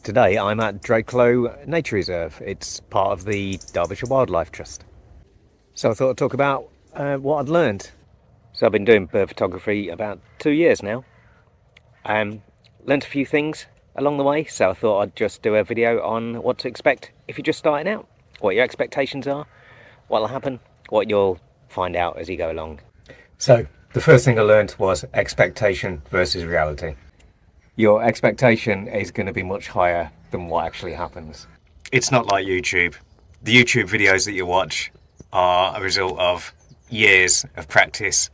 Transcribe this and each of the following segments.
Today I'm at Drakelow Nature Reserve. It's part of the Derbyshire Wildlife Trust. So I thought I'd talk about what I'd learned. So I've been doing bird photography about 2 years now. Learnt a few things along the way, so I thought I'd just do a video on what to expect if you're just starting out, what your expectations are, what'll happen, what you'll find out as you go along. So the first thing I learnt was expectation versus reality. Your expectation is going to be much higher than what actually happens. It's not like YouTube. The YouTube videos that you watch are a result of years of practice,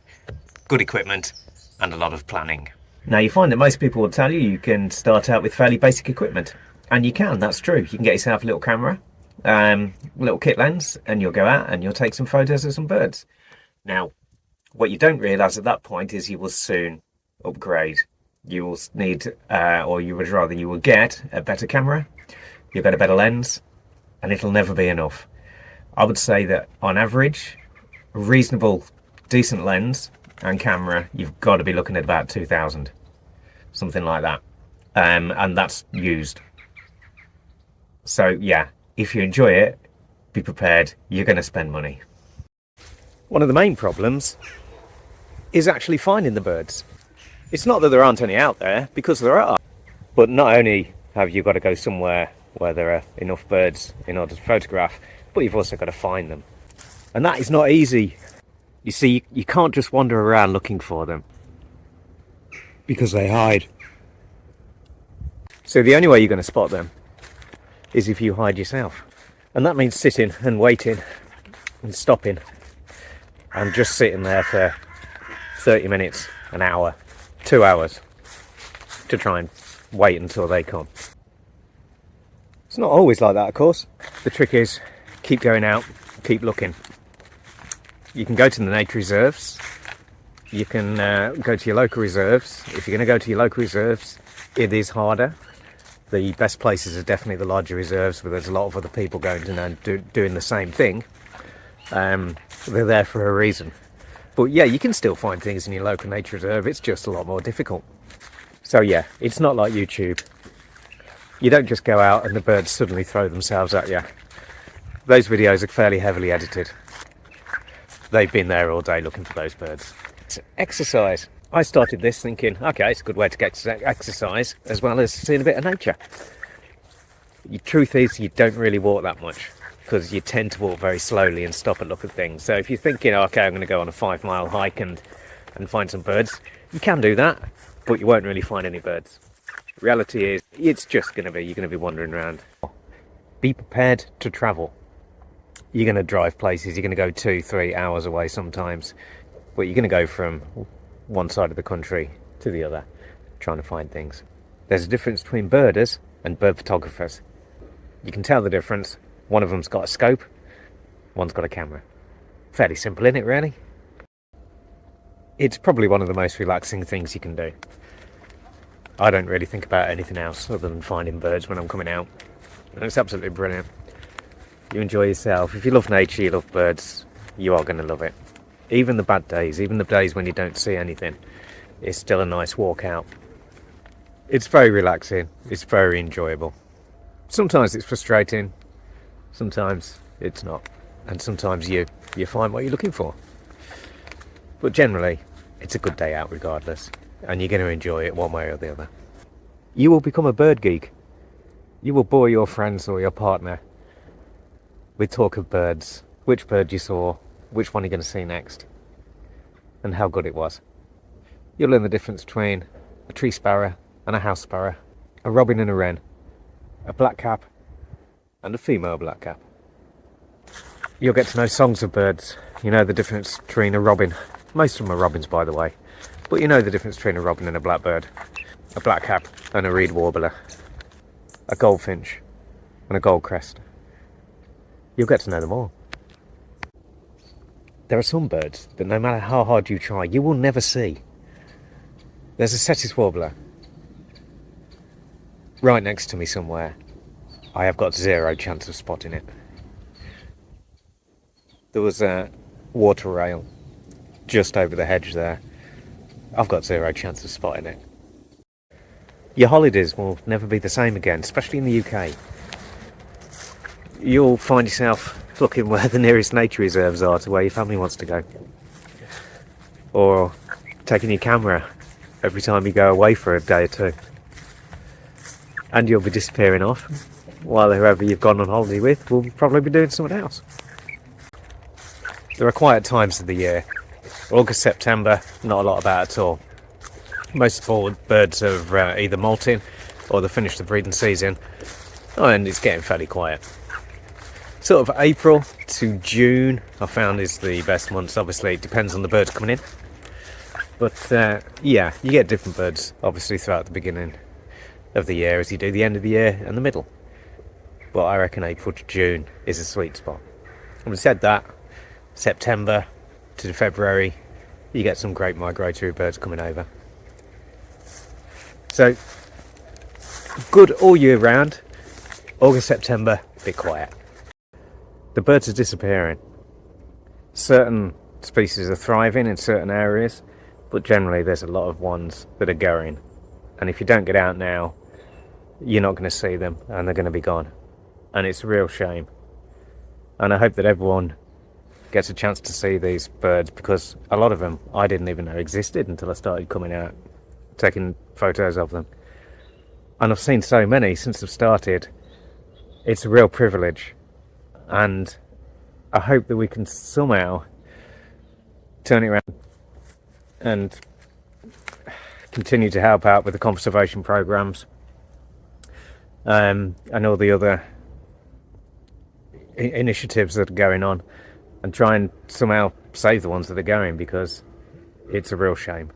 good equipment, and a lot of planning. Now you find that most people will tell you you can start out with fairly basic equipment. And you can, that's true. You can get yourself a little camera, little kit lens, and you'll go out and you'll take some photos of some birds. Now, what you don't realise at that point is you will soon upgrade. You will need, or you would rather, you will get a better camera, you'll get a better lens, and it'll never be enough. I would say that on average, a reasonable, decent lens and camera, you've got to be looking at about 2,000, something like that, and that's used. So yeah, if you enjoy it, be prepared, you're going to spend money. One of the main problems is actually finding the birds. It's not that there aren't any out there, because there are. But not only have you got to go somewhere where there are enough birds in order to photograph, but you've also got to find them. And that is not easy. You see, you can't just wander around looking for them, because they hide. So the only way you're going to spot them is if you hide yourself. And that means sitting and waiting and stopping and just sitting there for 30 minutes, an hour, 2 hours to try and wait until they come. It's not always like that, of course. The trick is keep going out, keep looking. You can go to the nature reserves, you can go to your local reserves. If you're going to go to your local reserves, it is harder. The best places are definitely the larger reserves, where there's a lot of other people going to and doing the same thing. They're there for a reason. But yeah, you can still find things in your local nature reserve, it's just a lot more difficult. So yeah, it's not like YouTube. You don't just go out and the birds suddenly throw themselves at you. Those videos are fairly heavily edited. They've been there all day looking for those birds. It's exercise. I started this thinking, okay, it's a good way to get exercise as well as seeing a bit of nature. The truth is, you don't really walk that much, because you tend to walk very slowly and stop and look at things. So if you're thinking, okay, I'm going to go on a 5-mile hike and find some birds, you can do that, but you won't really find any birds. Reality is, it's just going to be, you're going to be wandering around. Be prepared to travel. You're going to drive places, you're going to go 2-3 hours away sometimes, but you're going to go from one side of the country to the other, trying to find things. There's a difference between birders and bird photographers. You can tell the difference. One of them's got a scope, one's got a camera. Fairly simple, isn't it, really? It's probably one of the most relaxing things you can do. I don't really think about anything else other than finding birds when I'm coming out. And it's absolutely brilliant. You enjoy yourself. If you love nature, you love birds, you are going to love it. Even the bad days, even the days when you don't see anything, it's still a nice walk out. It's very relaxing, it's very enjoyable. Sometimes it's frustrating, sometimes it's not, and sometimes you find what you're looking for. But generally, it's a good day out regardless, and you're going to enjoy it one way or the other. You will become a bird geek. You will bore your friends or your partner with talk of birds, which bird you saw, which one you're going to see next, and how good it was. You'll learn the difference between a tree sparrow and a house sparrow, a robin and a wren, a blackcap and a female blackcap. You'll get to know songs of birds. You know the difference between a robin. Most of them are robins, by the way. But you know the difference between a robin and a blackbird, a blackcap and a reed warbler, a goldfinch and a goldcrest. You'll get to know them all. There are some birds that no matter how hard you try, you will never see. There's a Cetus warbler right next to me somewhere. I have got zero chance of spotting it. There was a water rail just over the hedge there. I've got zero chance of spotting it. your holidays will never be the same again, especially in the UK. You'll find yourself looking where the nearest nature reserves are to where your family wants to go, or taking your camera every time you go away for a day or two, and you'll be disappearing off while whoever you've gone on holiday with will probably be doing something else. There are quiet times of the year. August, September, not a lot about at all. Most of all, birds are either molting or they've finished the breeding season, and it's getting fairly quiet. Sort of April to June I found is the best months. Obviously it depends on the birds coming in, but yeah, you get different birds obviously throughout the beginning of the year as you do the end of the year and the middle, but I reckon April to June is a sweet spot. Having said that, September to February you get some great migratory birds coming over. So good all year round. August, September, a bit quiet. The birds are disappearing. Certain species are thriving in certain areas, but generally there's a lot of ones that are going. And if you don't get out now, you're not going to see them and they're going to be gone. And it's a real shame. And I hope that everyone gets a chance to see these birds, because a lot of them I didn't even know existed until I started coming out, taking photos of them. And I've seen so many since I've started. It's a real privilege. And I hope that we can somehow turn it around and continue to help out with the conservation programs and all the other initiatives that are going on, and try and somehow save the ones that are going, because it's a real shame.